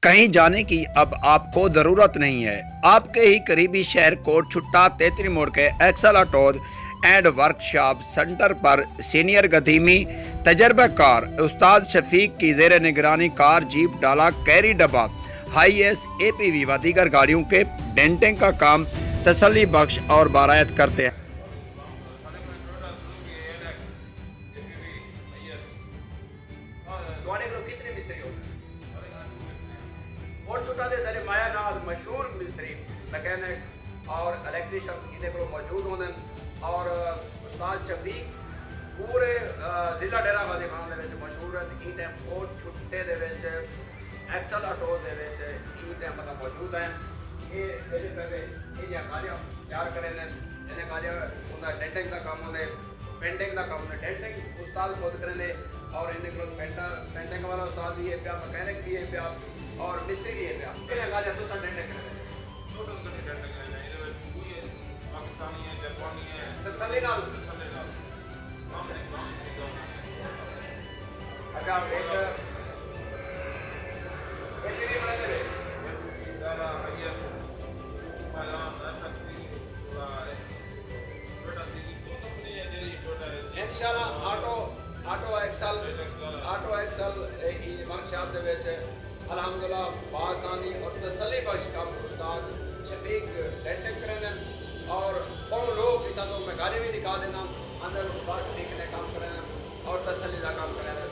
कहीं जाने की अब आपको जरूरत नहीं है। आपके ही करीबी शहर कोटछुट्टा तेतरी मोड़ के axle autos and workshop center पर सीनियर गधीमी तजर्बाकार उस्ताद शफीक की जेर निगरानी कार, जीप, डाला, कैरी डब्बा, हाई एस, APV व दीगर गाड़ियों के डेंटिंग का काम तसल्ली बख्श और बारायत करते हैं। कोटछुट्टा दे सारे माया नाल मशहूर मिस्त्री मैकेनिक और इलैक्ट्रीशियन इहदे कोल मौजूद होंदे और उस्ताद शफीक पूरे जिला डेरा गाजी खान दे विच मशहूर है। ई टाइम कोटछुट्टे दे विच एक्सल ऑटो दे विच ई टाइम मतलब मौजूद है। ये मेरे पहले ये गाड़ियां तैयार करे ने इन्हें गाड़ियां उनका डेंटिंग का काम होंदे, पेंटिंग का काम होंदे। डेंटिंग उस्ताद खुद करने और इन्हें कोल पेंटिंग वाला उस्ताद भी है, मैकेनिक भी है और मिस्त्री भी है। इन्हें गाड़ियां तो सब डेंटिंग करने टोटल कितने डेंटिंग करने इधर पूरी पाकिस्तानी है, जापानी है, तसल्ली नाल अच्छा एक भी बना दे दादा आईएस मैदान एफएक्सी पूरा छोटा सी तो कंपनी है जेरी छोटा है इंशाल्लाह ऑटो एक्सल ई वर्कशॉप दे विच अल्हम्दुलिल्लाह बासानी और तसल्ली बख्श काम उस्ताद शफीक डेंटिंग करने और बहुत लोग इतना तो मैं गाड़ी भी दिखा देना अंदर उस्ताद शफीक ने काम करना और तसल्ली का काम करना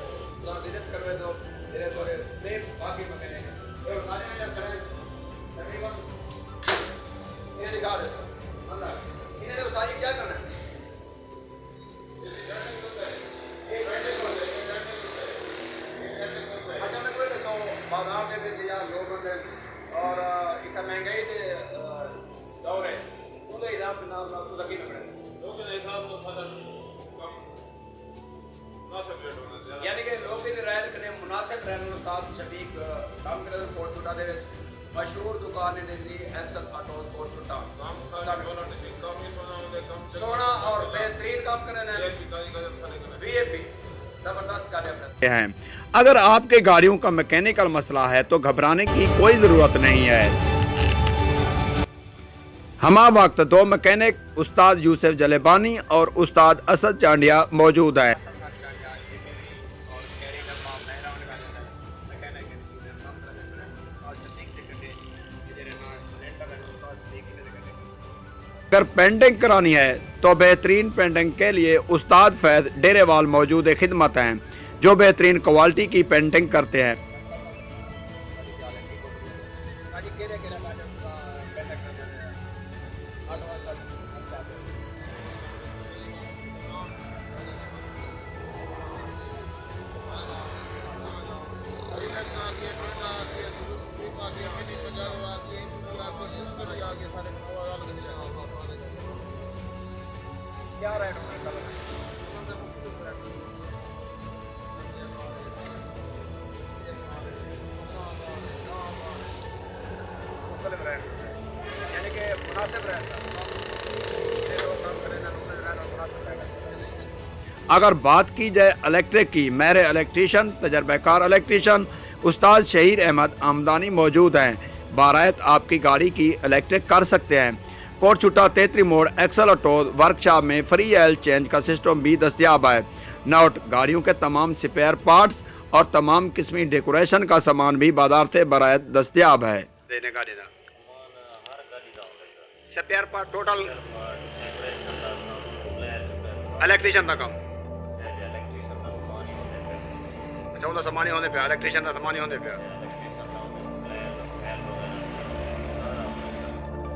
तो विजिट करवे तो धीरे धीरे सेफ बाकी मैकेनिक और गाड़ी में करें तकरीबन ये दिखा देता अंदर इन्हें उस्ताद क्या करना है बाजार के विच या लोगों के और इतना महंगाई के दौर है उनके हिसाब से नाम आपको लगी न पड़े लोगों के हिसाब से फसल कम मुनासिब रेट होना चाहिए यानी कि लोग भी राय करने मुनासिब रहने उस्ताद शफीक काम करे कोटछुट्टा दे विच मशहूर दुकान है दी एक्सल ऑटो कोटछुट्टा काम का डॉलर नहीं कम ही सोना और बेहतरीन काम करने VIP हैं। अगर आपके गाड़ियों का मैकेनिकल मसला है तो घबराने की कोई ज़रूरत नहीं है। हमा वक्त दो मैकेनिक उस्ताद यूसुफ जलेबानी और उस्ताद असद चांडिया मौजूद हैं। अगर पेंटिंग करानी है तो बेहतरीन पेंटिंग के लिए उस्ताद फैज़ डेरेवाल मौजूद खिदमत हैं जो बेहतरीन क्वालिटी की पेंटिंग करते हैं। क्या रेट यानी कि मुनासिब अगर बात की जाए इलेक्ट्रिक की, मेरे इलेक्ट्रीशियन तजर्बाकार इलेक्ट्रीशियन उस्ताद शहीर अहमद आमदानी मौजूद हैं। बारायत आपकी गाड़ी की इलेक्ट्रिक कर सकते हैं। कोटछुट्टा तेतरी मोड़ एक्सल ऑटोज वर्कशॉप में फ्री ऑयल चेंज का सिस्टम भी दस्तियाब है। नोट गाड़ियों के तमाम स्पेयर पार्ट्स और तमाम किस्मी डेकोरेशन का सामान भी बाजार से बारायत दस्तियाब है। देने का देना स्पेयर पार्ट टोटल इलेक्ट्रीशियन का काम अच्छा वो सामान ही होने पे इलेक्ट्रीशियन का सामान ही होने पे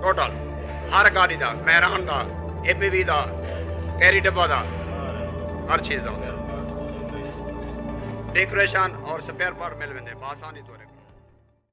टोटल हर गाड़ी का मेहरान का APV का कैरी डब्बा का हर चीज़ का डेकोरेशन और स्पेयर पार्ट मिल वेंदे आसानी तौर